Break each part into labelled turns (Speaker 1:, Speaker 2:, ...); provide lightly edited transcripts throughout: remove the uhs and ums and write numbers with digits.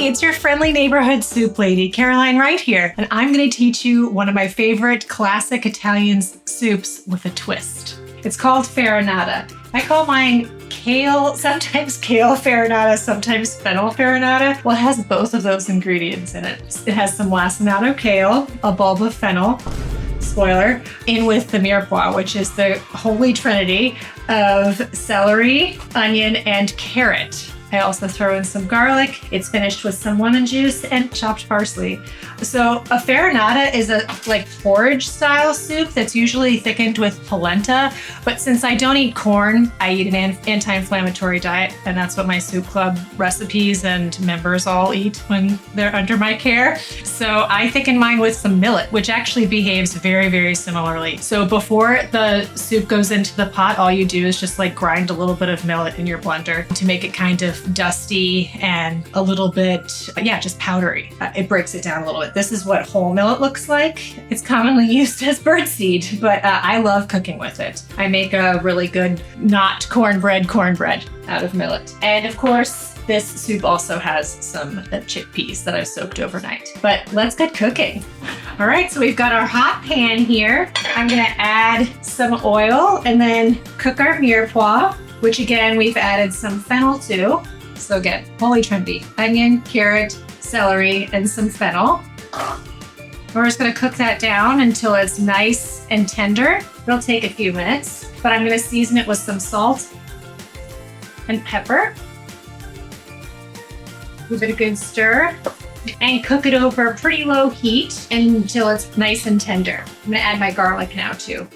Speaker 1: It's your friendly neighborhood soup lady, Caroline Wright here, and I'm going to teach you one of my favorite classic Italian soups with a twist. It's called Farinata. I call mine kale, sometimes kale farinata, sometimes fennel farinata. Well, it has both of those ingredients in it. It has some lacinato kale, a bulb of fennel, spoiler, in with the mirepoix, which is the holy trinity of celery, onion, and carrot. I also throw in some garlic. It's finished with some lemon juice and chopped parsley. So a farinata is a porridge-style soup that's usually thickened with polenta. But since I don't eat corn, I eat an anti-inflammatory diet, and that's what my soup club recipes and members all eat when they're under my care. So I thicken mine with some millet, which actually behaves very, very similarly. So before the soup goes into the pot, all you do is just grind a little bit of millet in your blender to make it kind of dusty and a little bit, just powdery. It breaks it down a little bit. This is what whole millet looks like. It's commonly used as birdseed, but I love cooking with it. I make a really good not cornbread out of millet. And of course, this soup also has some chickpeas that I've soaked overnight. But let's get cooking. All right, so we've got our hot pan here. I'm gonna add some oil and then cook our mirepoix, which again, we've added some fennel to. So again, holy trinity, onion, carrot, celery, and some fennel. We're just gonna cook that down until it's nice and tender. It'll take a few minutes, but I'm gonna season it with some salt and pepper. Give it a good stir and cook it over pretty low heat until it's nice and tender. I'm gonna add my garlic now too.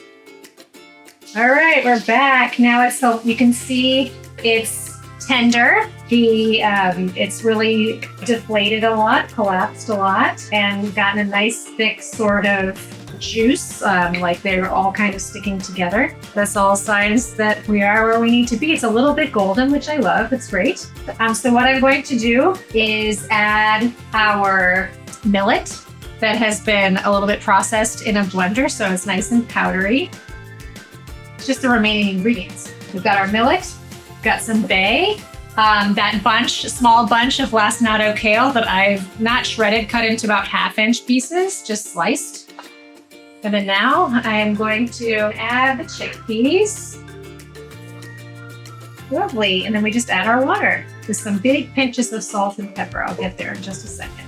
Speaker 1: All right, we're back. Now so you can see it's tender. It's really deflated a lot, collapsed a lot, and gotten a nice thick sort of juice, like they're all kind of sticking together. That's all signs that we are where we need to be. It's a little bit golden, which I love. It's great. So what I'm going to do is add our millet that has been a little bit processed in a blender, so it's nice and powdery. It's just the remaining ingredients. We've got our millet, got some bay, that small bunch of lacinato kale that I've not shredded, cut into about 1/2-inch pieces, just sliced. And then now I am going to add the chickpeas. Lovely. And then we just add our water with some big pinches of salt and pepper. I'll get there in just a second.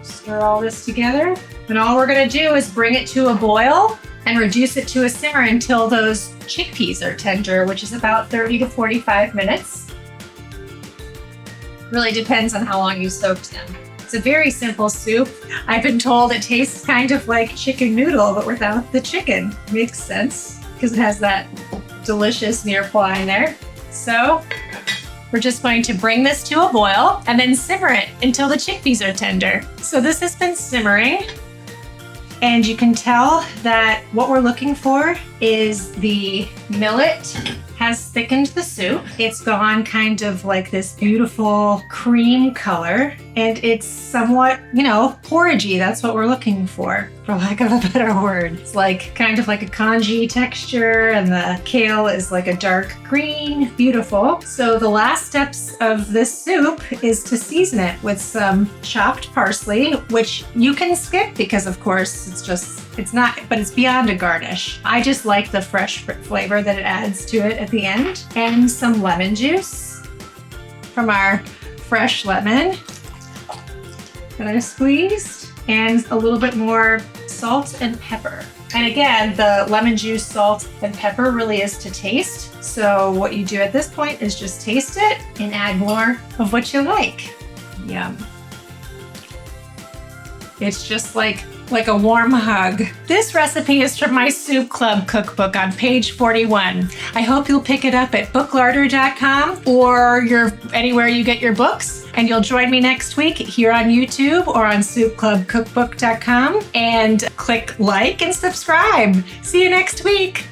Speaker 1: Stir all this together. And all we're going to do is bring it to a boil and reduce it to a simmer until those chickpeas are tender, which is about 30 to 45 minutes. Really depends on how long you soaked them. It's a very simple soup. I've been told it tastes kind of like chicken noodle, but without the chicken. Makes sense because it has that delicious mirepoix in there. So we're just going to bring this to a boil and then simmer it until the chickpeas are tender. So this has been simmering. And you can tell that what we're looking for is the millet has thickened the soup. It's gone kind of like this beautiful cream color, and it's somewhat, porridgey. That's what we're looking for lack of a better word. It's kind of like a congee texture, and the kale is like a dark green. Beautiful. So the last steps of this soup is to season it with some chopped parsley, which you can skip because of course it's beyond a garnish. I just like the fresh flavor that it adds to it at the end, and some lemon juice from our fresh lemon that I squeezed, and a little bit more salt and pepper. And again, the lemon juice, salt, and pepper really is to taste. So what you do at this point is just taste it and add more of what you like. Yum. It's just like a warm hug. This recipe is from my Soup Club cookbook on page 41. I hope you'll pick it up at booklarder.com or anywhere you get your books. And you'll join me next week here on YouTube or on soupclubcookbook.com, and click like and subscribe. See you next week.